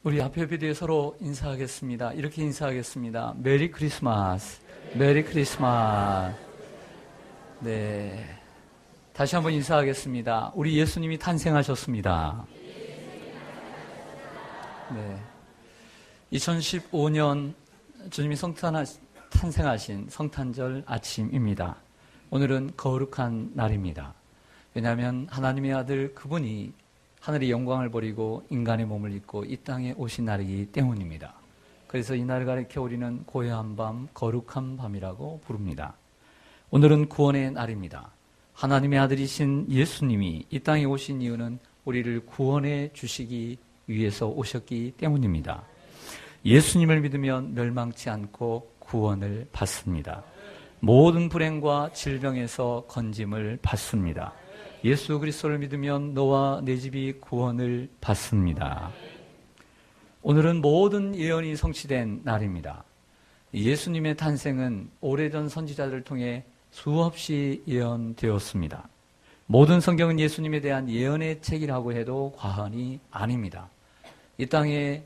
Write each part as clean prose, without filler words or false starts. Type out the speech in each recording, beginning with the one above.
우리 앞에 비디오 서로 인사하겠습니다. 이렇게 인사하겠습니다. 메리 크리스마스. 메리 크리스마스. 네. 다시 한번 인사하겠습니다. 우리 예수님이 탄생하셨습니다. 네. 2015년 주님이 탄생하신 성탄절 아침입니다. 오늘은 거룩한 날입니다. 왜냐하면 하나님의 아들 그분이 하늘의 영광을 버리고 인간의 몸을 입고 이 땅에 오신 날이기 때문입니다. 그래서 이 날을 가리켜 우리는 고요한 밤, 거룩한 밤이라고 부릅니다. 오늘은 구원의 날입니다. 하나님의 아들이신 예수님이 이 땅에 오신 이유는 우리를 구원해 주시기 위해서 오셨기 때문입니다. 예수님을 믿으면 멸망치 않고 구원을 받습니다. 모든 불행과 질병에서 건짐을 받습니다. 예수 그리스도를 믿으면 너와 내 집이 구원을 받습니다. 오늘은 모든 예언이 성취된 날입니다. 예수님의 탄생은 오래전 선지자들을 통해 수없이 예언되었습니다. 모든 성경은 예수님에 대한 예언의 책이라고 해도 과언이 아닙니다. 이 땅에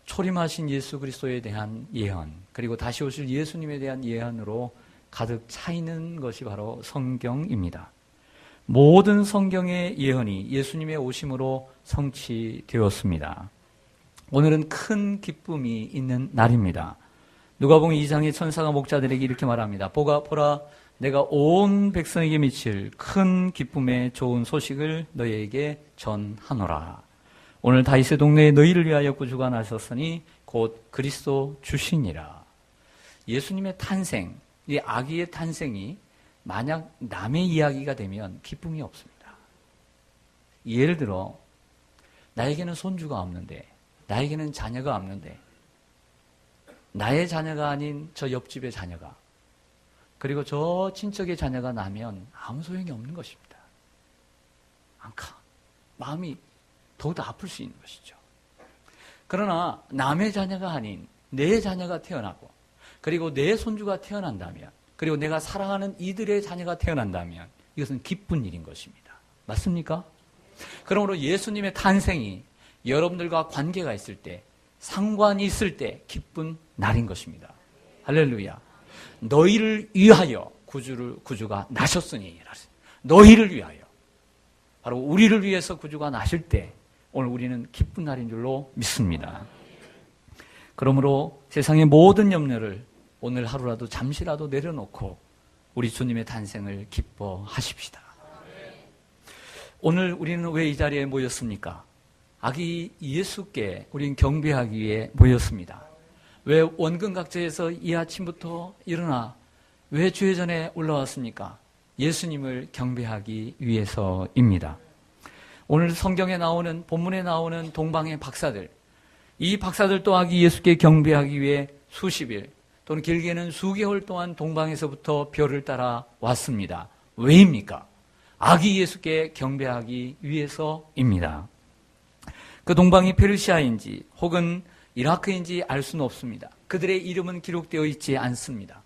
초림하신 예수 그리스도에 대한 예언, 그리고 다시 오실 예수님에 대한 예언으로 가득 차 있는 것이 바로 성경입니다. 모든 성경의 예언이 예수님의 오심으로 성취되었습니다. 오늘은 큰 기쁨이 있는 날입니다. 누가복음 2장의 천사가 목자들에게 이렇게 말합니다. 보라, 내가 온 백성에게 미칠 큰 기쁨의 좋은 소식을 너희에게 전하노라. 오늘 다윗의 동네에 너희를 위하여 구주가 나셨으니 곧 그리스도 주시니라. 예수님의 탄생, 이 아기의 탄생이 만약 남의 이야기가 되면 기쁨이 없습니다. 예를 들어 나에게는 손주가 없는데, 나에게는 자녀가 없는데, 나의 자녀가 아닌 저 옆집의 자녀가, 그리고 저 친척의 자녀가 나면 아무 소용이 없는 것입니다. 마음이 더욱더 아플 수 있는 것이죠. 그러나 남의 자녀가 아닌 내 자녀가 태어나고, 그리고 내 손주가 태어난다면, 그리고 내가 사랑하는 이들의 자녀가 태어난다면 이것은 기쁜 일인 것입니다. 맞습니까? 그러므로 예수님의 탄생이 여러분들과 관계가 있을 때, 상관이 있을 때 기쁜 날인 것입니다. 할렐루야. 너희를 위하여 구주가 나셨으니, 너희를 위하여, 바로 우리를 위해서 구주가 나실 때 오늘 우리는 기쁜 날인 줄로 믿습니다. 그러므로 세상의 모든 염려를 오늘 하루라도 잠시라도 내려놓고 우리 주님의 탄생을 기뻐하십시다. 오늘 우리는 왜 이 자리에 모였습니까? 아기 예수께 우리는 경배하기 위해 모였습니다. 왜 원근각자에서 이 아침부터 일어나 왜 주의 전에 올라왔습니까? 예수님을 경배하기 위해서입니다. 오늘 성경에 나오는, 본문에 나오는 동방의 박사들, 이 박사들도 아기 예수께 경배하기 위해 수십일 또는 길게는 수개월 동안 동방에서부터 별을 따라 왔습니다. 왜입니까? 아기 예수께 경배하기 위해서입니다. 그 동방이 페르시아인지 혹은 이라크인지 알 수는 없습니다. 그들의 이름은 기록되어 있지 않습니다.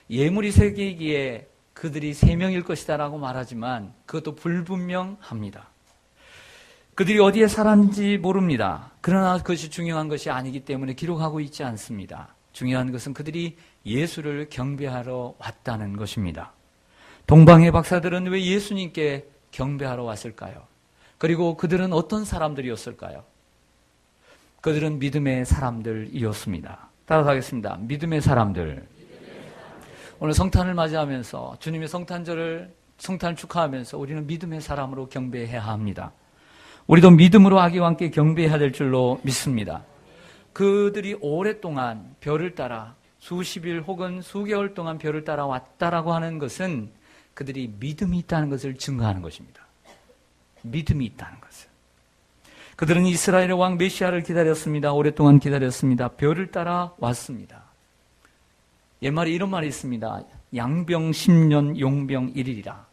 예물이 3개이기에 그들이 3명일 것이다라고 말하지만 그것도 불분명합니다. 그들이 어디에 살았는지 모릅니다. 그러나 그것이 중요한 것이 아니기 때문에 기록하고 있지 않습니다. 중요한 것은 그들이 예수를 경배하러 왔다는 것입니다. 동방의 박사들은 왜 예수님께 경배하러 왔을까요? 그리고 그들은 어떤 사람들이었을까요? 그들은 믿음의 사람들이었습니다. 따라서 하겠습니다. 믿음의 사람들. 오늘 성탄을 맞이하면서 주님의 성탄을 축하하면서 우리는 믿음의 사람으로 경배해야 합니다. 우리도 믿음으로 아기와 함께 경배해야 될 줄로 믿습니다. 그들이 오랫동안 별을 따라 수십일 혹은 수개월 동안 별을 따라 왔다라고 하는 것은 그들이 믿음이 있다는 것을 증거하는 것입니다. 믿음이 있다는 것을. 그들은 이스라엘의 왕 메시아를 기다렸습니다. 오랫동안 기다렸습니다. 별을 따라 왔습니다. 옛말에 이런 말이 있습니다. 양병 10년, 용병 1일이라.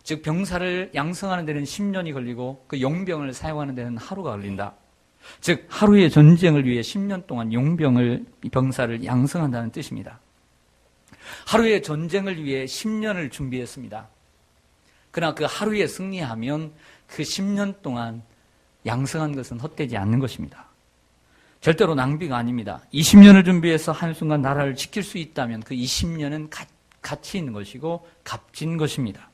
즉 병사를 양성하는 데는 10년이 걸리고 그 용병을 사용하는 데는 하루가 걸린다. 즉 하루의 전쟁을 위해 10년 동안 병사를 양성한다는 뜻입니다. 하루의 전쟁을 위해 10년을 준비했습니다. 그러나 그 하루에 승리하면 그 10년 동안 양성한 것은 헛되지 않는 것입니다. 절대로 낭비가 아닙니다. 20년을 준비해서 한순간 나라를 지킬 수 있다면 그 20년은 가치 있는 것이고 값진 것입니다.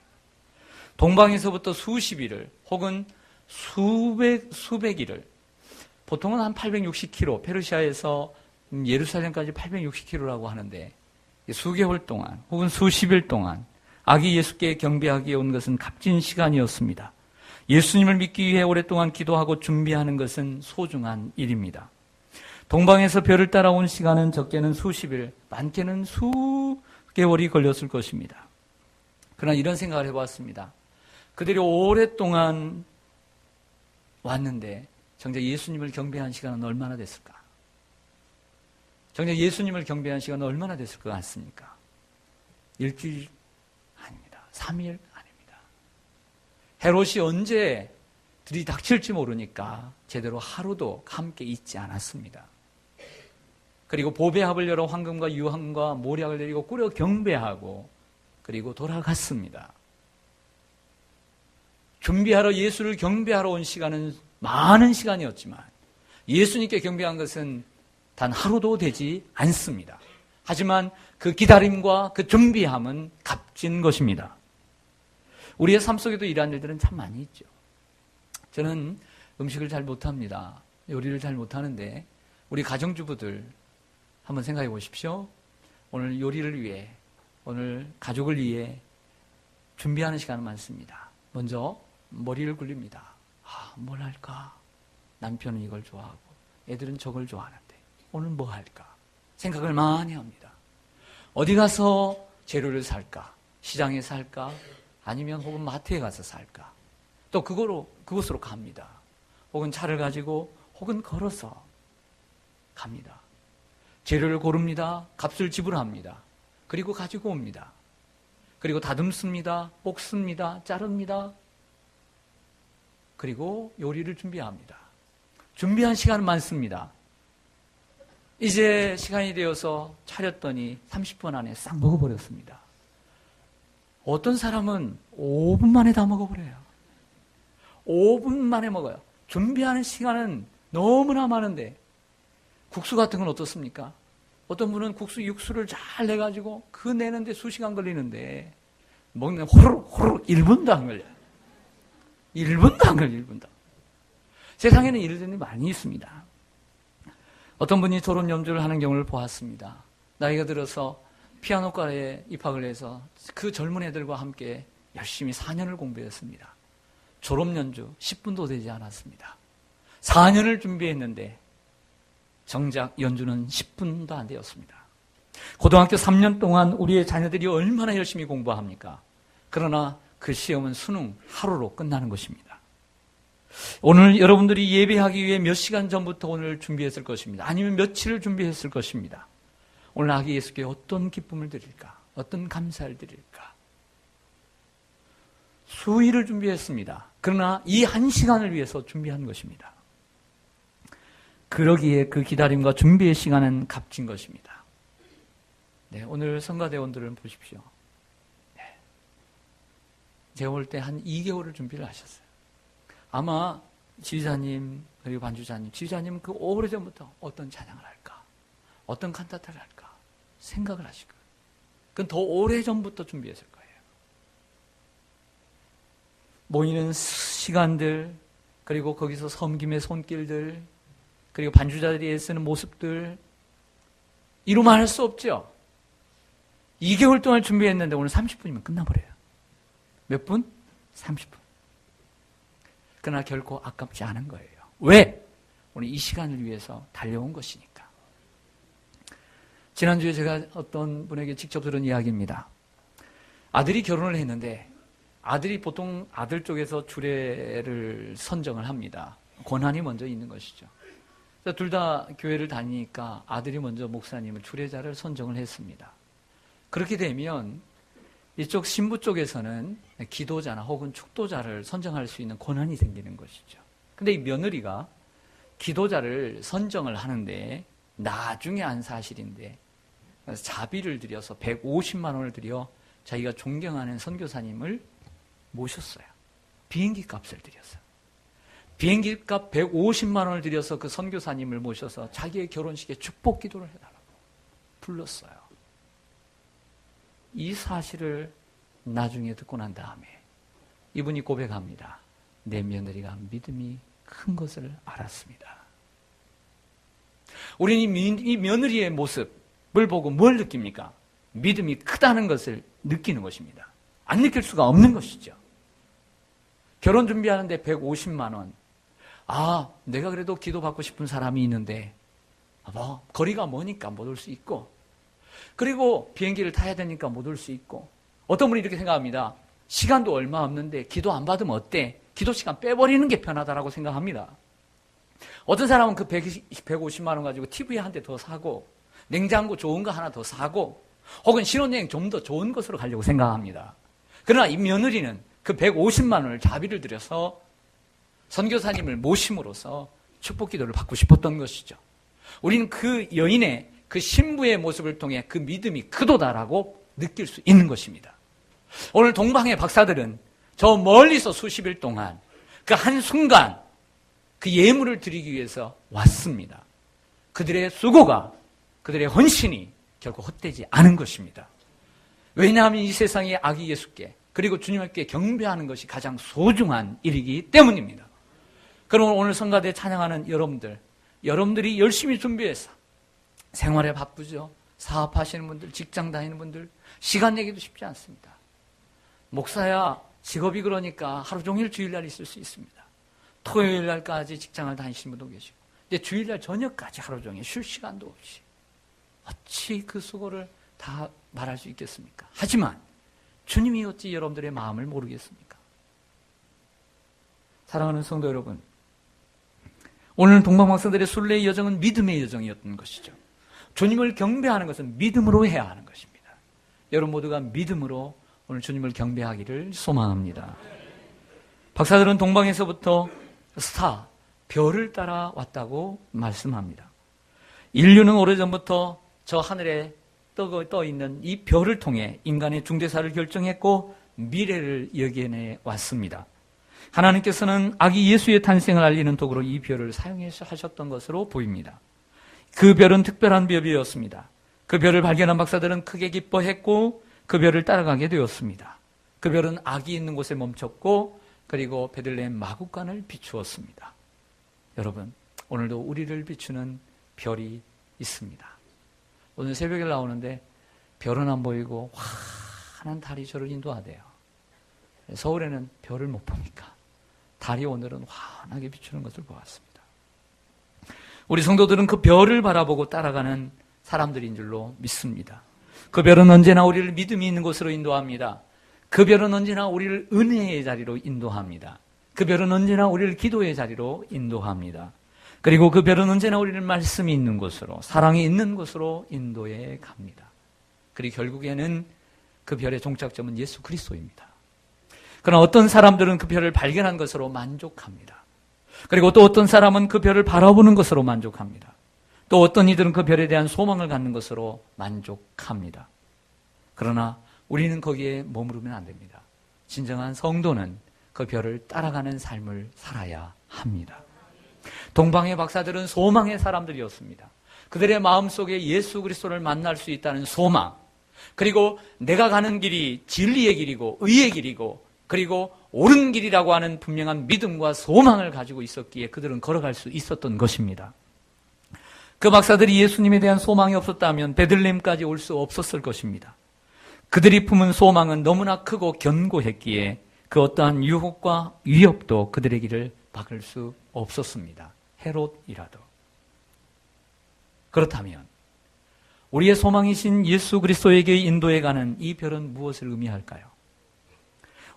동방에서부터 수십 일을 혹은 수백 일을, 보통은 한 860km, 페르시아에서 예루살렘까지 860km라고 하는데 수개월 동안 혹은 수십일 동안 아기 예수께 경배하기에 온 것은 값진 시간이었습니다. 예수님을 믿기 위해 오랫동안 기도하고 준비하는 것은 소중한 일입니다. 동방에서 별을 따라온 시간은 적게는 수십일, 많게는 수개월이 걸렸을 것입니다. 그러나 이런 생각을 해봤습니다. 그들이 오랫동안 왔는데 정작 예수님을 경배한 시간은 얼마나 됐을까? 정작 예수님을 경배한 시간은 얼마나 됐을 것 같습니까? 일주일 아닙니다. 3일 아닙니다. 헤롯이 언제 들이닥칠지 모르니까 제대로 하루도 함께 있지 않았습니다. 그리고 보배합을 열어 황금과 유황과 모략을 내리고 꾸려 경배하고 그리고 돌아갔습니다. 준비하러 예수를 경배하러 온 시간은 많은 시간이었지만 예수님께 경배한 것은 단 하루도 되지 않습니다. 하지만 그 기다림과 그 준비함은 값진 것입니다. 우리의 삶 속에도 이러한 일들은 참 많이 있죠. 저는 음식을 잘 못합니다. 요리를 잘 못하는데 우리 가정주부들 한번 생각해 보십시오. 오늘 요리를 위해, 오늘 가족을 위해 준비하는 시간은 많습니다. 먼저 머리를 굴립니다. 뭘 할까? 남편은 이걸 좋아하고 애들은 저걸 좋아하는데 오늘 뭐 할까? 생각을 많이 합니다. 어디 가서 재료를 살까? 시장에 살까? 아니면 혹은 마트에 가서 살까? 또 그곳으로 갑니다. 혹은 차를 가지고 혹은 걸어서 갑니다. 재료를 고릅니다. 값을 지불합니다. 그리고 가지고 옵니다. 그리고 다듬습니다. 볶습니다. 자릅니다. 그리고 요리를 준비합니다. 준비한 시간은 많습니다. 이제 시간이 되어서 차렸더니 30분 안에 싹 먹어버렸습니다. 어떤 사람은 5분 만에 다 먹어버려요. 5분 만에 먹어요. 준비하는 시간은 너무나 많은데 국수 같은 건 어떻습니까? 어떤 분은 육수를 잘 내가지고 그 내는데 수시간 걸리는데 먹는 호로록 1분도 안 걸려요. 1분도 안 걸려요. 1분도. 세상에는 이런 일이 많이 있습니다. 어떤 분이 졸업 연주를 하는 경우를 보았습니다. 나이가 들어서 피아노과에 입학을 해서 그 젊은 애들과 함께 열심히 4년을 공부했습니다. 졸업 연주 10분도 되지 않았습니다. 4년을 준비했는데 정작 연주는 10분도 안 되었습니다. 고등학교 3년 동안 우리의 자녀들이 얼마나 열심히 공부합니까? 그러나 그 시험은 수능 하루로 끝나는 것입니다. 오늘 여러분들이 예배하기 위해 몇 시간 전부터 오늘 준비했을 것입니다. 아니면 며칠을 준비했을 것입니다. 오늘 아기 예수께 어떤 기쁨을 드릴까? 어떤 감사를 드릴까? 수일을 준비했습니다. 그러나 이 한 시간을 위해서 준비한 것입니다. 그러기에 그 기다림과 준비의 시간은 값진 것입니다. 네, 오늘 성가대원들을 보십시오. 네. 제가 볼 때 한 2개월을 준비를 하셨어요. 아마 지휘자님 그리고 반주자님, 지휘자님은 그 오래전부터 어떤 찬양을 할까? 어떤 칸타타를 할까? 생각을 하실 거예요. 그건 더 오래전부터 준비했을 거예요. 모이는 시간들, 그리고 거기서 섬김의 손길들, 그리고 반주자들이 애쓰는 모습들, 이루만 할 수 없죠. 2개월 동안 준비했는데 오늘 30분이면 끝나버려요. 몇 분? 30분. 그러나 결코 아깝지 않은 거예요. 왜? 오늘 이 시간을 위해서 달려온 것이니까. 지난주에 제가 어떤 분에게 직접 들은 이야기입니다. 아들이 결혼을 했는데 아들이 보통 아들 쪽에서 주례를 선정을 합니다. 권한이 먼저 있는 것이죠. 둘 다 교회를 다니니까 아들이 먼저 목사님을 주례자를 선정을 했습니다. 그렇게 되면 이쪽 신부 쪽에서는 기도자나 혹은 축도자를 선정할 수 있는 권한이 생기는 것이죠. 근데 이 며느리가 기도자를 선정을 하는데 나중에 한 사실인데 자비를 들여서 150만 원을 들여 자기가 존경하는 선교사님을 모셨어요. 비행기 값을 들여서. 비행기값 150만 원을 들여서 그 선교사님을 모셔서 자기의 결혼식에 축복 기도를 해달라고 불렀어요. 이 사실을 나중에 듣고 난 다음에 이분이 고백합니다. 내 며느리가 믿음이 큰 것을 알았습니다. 우리는 이 며느리의 모습을 보고 뭘 느낍니까? 믿음이 크다는 것을 느끼는 것입니다. 안 느낄 수가 없는 것이죠. 결혼 준비하는데 150만 원. 내가 그래도 기도받고 싶은 사람이 있는데 거리가 머니까 못 올 수 있고, 그리고 비행기를 타야 되니까 못 올 수 있고, 어떤 분이 이렇게 생각합니다. 시간도 얼마 없는데 기도 안 받으면 어때? 기도 시간 빼버리는 게 편하다라고 생각합니다. 어떤 사람은 그 150만 원 가지고 TV 한 대 더 사고, 냉장고 좋은 거 하나 더 사고, 혹은 신혼여행 좀 더 좋은 곳으로 가려고 생각합니다. 그러나 이 며느리는 그 150만 원을 자비를 들여서 선교사님을 모심으로써 축복 기도를 받고 싶었던 것이죠. 우리는 그 여인의 그 신부의 모습을 통해 그 믿음이 크도다라고 느낄 수 있는 것입니다. 오늘 동방의 박사들은 저 멀리서 수십 일 동안 그 한순간 그 예물을 드리기 위해서 왔습니다. 그들의 수고가, 그들의 헌신이 결코 헛되지 않은 것입니다. 왜냐하면 이 세상의 아기 예수께, 그리고 주님께 경배하는 것이 가장 소중한 일이기 때문입니다. 그럼 오늘 성가대 찬양하는 여러분들이 열심히 준비해서 생활에 바쁘죠. 사업하시는 분들, 직장 다니는 분들, 시간 내기도 쉽지 않습니다. 목사야 직업이 그러니까 하루 종일 주일날 있을 수 있습니다. 토요일날까지 직장을 다니시는 분도 계시고, 근데 주일날 저녁까지 하루 종일 쉴 시간도 없이 어찌 그 수고를 다 말할 수 있겠습니까? 하지만 주님이 어찌 여러분들의 마음을 모르겠습니까? 사랑하는 성도 여러분, 오늘 동방박사들의 순례의 여정은 믿음의 여정이었던 것이죠. 주님을 경배하는 것은 믿음으로 해야 하는 것입니다. 여러분 모두가 믿음으로 오늘 주님을 경배하기를 소망합니다. 박사들은 동방에서부터 스타, 별을 따라 왔다고 말씀합니다. 인류는 오래전부터 저 하늘에 떠 있는 이 별을 통해 인간의 중대사를 결정했고 미래를 예견해 왔습니다. 하나님께서는 아기 예수의 탄생을 알리는 도구로 이 별을 사용하셨던 것으로 보입니다. 그 별은 특별한 별이었습니다. 그 별을 발견한 박사들은 크게 기뻐했고 그 별을 따라가게 되었습니다. 그 별은 아기 있는 곳에 멈췄고 그리고 베들레헴 마구간을 비추었습니다. 여러분, 오늘도 우리를 비추는 별이 있습니다. 오늘 새벽에 나오는데 별은 안 보이고 환한 달이 저를 인도하대요. 서울에는 별을 못 보니까 달이 오늘은 환하게 비추는 것을 보았습니다. 우리 성도들은 그 별을 바라보고 따라가는 사람들인 줄로 믿습니다. 그 별은 언제나 우리를 믿음이 있는 곳으로 인도합니다. 그 별은 언제나 우리를 은혜의 자리로 인도합니다. 그 별은 언제나 우리를 기도의 자리로 인도합니다. 그리고 그 별은 언제나 우리를 말씀이 있는 곳으로, 사랑이 있는 곳으로 인도해 갑니다. 그리고 결국에는 그 별의 종착점은 예수 그리스도입니다. 그러나 어떤 사람들은 그 별을 발견한 것으로 만족합니다. 그리고 또 어떤 사람은 그 별을 바라보는 것으로 만족합니다. 또 어떤 이들은 그 별에 대한 소망을 갖는 것으로 만족합니다. 그러나 우리는 거기에 머무르면 안 됩니다. 진정한 성도는 그 별을 따라가는 삶을 살아야 합니다. 동방의 박사들은 소망의 사람들이었습니다. 그들의 마음속에 예수 그리스도를 만날 수 있다는 소망, 그리고 내가 가는 길이 진리의 길이고 의의 길이고 그리고 옳은 길이라고 하는 분명한 믿음과 소망을 가지고 있었기에 그들은 걸어갈 수 있었던 것입니다. 그 박사들이 예수님에 대한 소망이 없었다면 베들레헴까지 올 수 없었을 것입니다. 그들이 품은 소망은 너무나 크고 견고했기에 그 어떠한 유혹과 위협도 그들의 길을 막을 수 없었습니다. 헤롯이라도. 그렇다면 우리의 소망이신 예수 그리스도에게 인도해가는 이 별은 무엇을 의미할까요?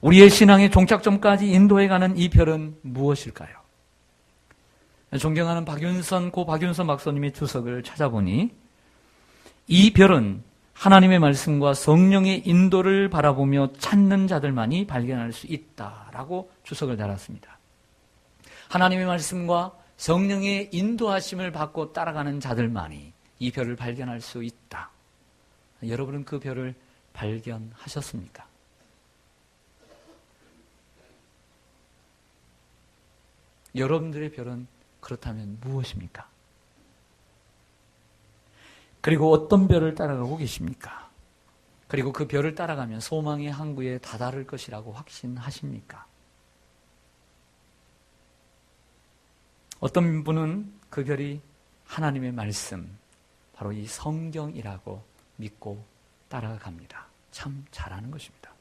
우리의 신앙의 종착점까지 인도해가는 이 별은 무엇일까요? 존경하는 고 박윤선 박사님의 주석을 찾아보니 이 별은 하나님의 말씀과 성령의 인도를 바라보며 찾는 자들만이 발견할 수 있다라고 주석을 달았습니다. 하나님의 말씀과 성령의 인도하심을 받고 따라가는 자들만이 이 별을 발견할 수 있다. 여러분은 그 별을 발견하셨습니까? 여러분들의 별은 그렇다면 무엇입니까? 그리고 어떤 별을 따라가고 계십니까? 그리고 그 별을 따라가면 소망의 항구에 다다를 것이라고 확신하십니까? 어떤 분은 그 별이 하나님의 말씀, 바로 이 성경이라고 믿고 따라갑니다. 참 잘하는 것입니다.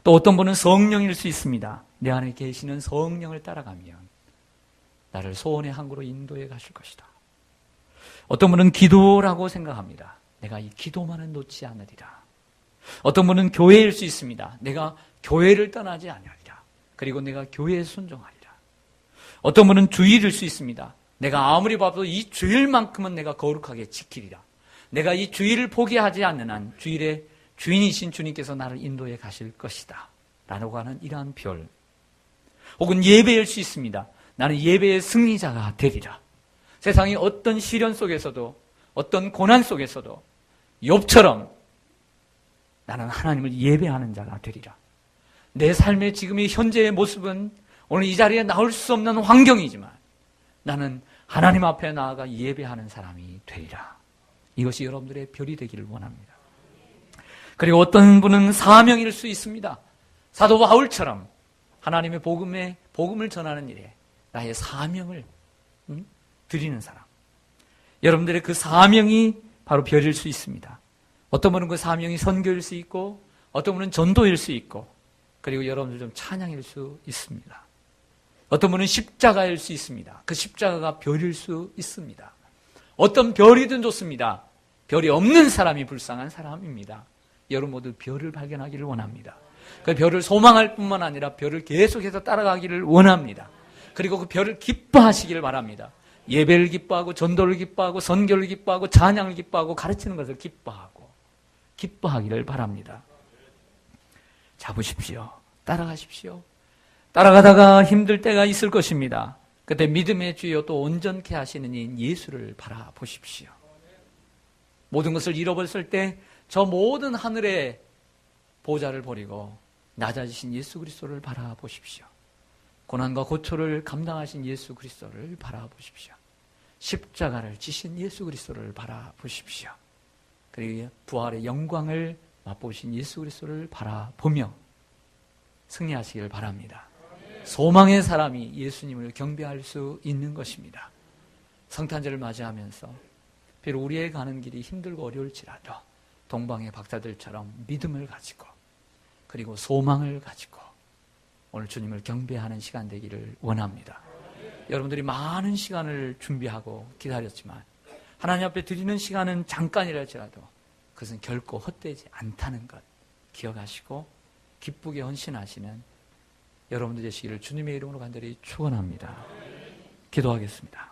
또 어떤 분은 성령일 수 있습니다. 내 안에 계시는 성령을 따라가면 나를 소원의 항구로 인도해 가실 것이다. 어떤 분은 기도라고 생각합니다. 내가 이 기도만은 놓지 않으리라. 어떤 분은 교회일 수 있습니다. 내가 교회를 떠나지 아니하리라. 그리고 내가 교회에 순종하리라. 어떤 분은 주일일 수 있습니다. 내가 아무리 봐도 이 주일만큼은 내가 거룩하게 지키리라. 내가 이 주일을 포기하지 않는 한 주일의 주인이신 주님께서 나를 인도해 가실 것이다. 라고 하는 이러한 별. 혹은 예배일 수 있습니다. 나는 예배의 승리자가 되리라. 세상의 어떤 시련 속에서도 어떤 고난 속에서도 욥처럼 나는 하나님을 예배하는 자가 되리라. 내 삶의 지금의 현재의 모습은 오늘 이 자리에 나올 수 없는 환경이지만 나는 하나님 앞에 나아가 예배하는 사람이 되리라. 이것이 여러분들의 별이 되기를 원합니다. 그리고 어떤 분은 사명일 수 있습니다. 사도 바울처럼 하나님의 복음을 전하는 일에 나의 사명을 드리는 사람. 여러분들의 그 사명이 바로 별일 수 있습니다. 어떤 분은 그 사명이 선교일 수 있고 어떤 분은 전도일 수 있고 그리고 여러분들 좀 찬양일 수 있습니다. 어떤 분은 십자가일 수 있습니다. 그 십자가가 별일 수 있습니다. 어떤 별이든 좋습니다. 별이 없는 사람이 불쌍한 사람입니다. 여러분 모두 별을 발견하기를 원합니다. 그 별을 소망할 뿐만 아니라 별을 계속해서 따라가기를 원합니다. 그리고 그 별을 기뻐하시기를 바랍니다. 예배를 기뻐하고 전도를 기뻐하고 선교를 기뻐하고 찬양을 기뻐하고 가르치는 것을 기뻐하기를 바랍니다. 잡으십시오. 따라가십시오. 따라가다가 힘들 때가 있을 것입니다. 그때 믿음의 주여 또 온전케 하시는 이 예수를 바라보십시오. 모든 것을 잃어버렸을 때 저 모든 하늘의 보좌를 버리고 낮아지신 예수 그리스도를 바라보십시오. 고난과 고초를 감당하신 예수 그리스도를 바라보십시오. 십자가를 지신 예수 그리스도를 바라보십시오. 그리고 부활의 영광을 맛보신 예수 그리스도를 바라보며 승리하시길 바랍니다. 소망의 사람이 예수님을 경배할 수 있는 것입니다. 성탄절을 맞이하면서 비록 우리의 가는 길이 힘들고 어려울지라도 동방의 박사들처럼 믿음을 가지고 그리고 소망을 가지고 오늘 주님을 경배하는 시간 되기를 원합니다. 여러분들이 많은 시간을 준비하고 기다렸지만 하나님 앞에 드리는 시간은 잠깐이라 할지라도 그것은 결코 헛되지 않다는 것 기억하시고 기쁘게 헌신하시는 여러분들 되시기를 주님의 이름으로 간절히 축원합니다. 기도하겠습니다.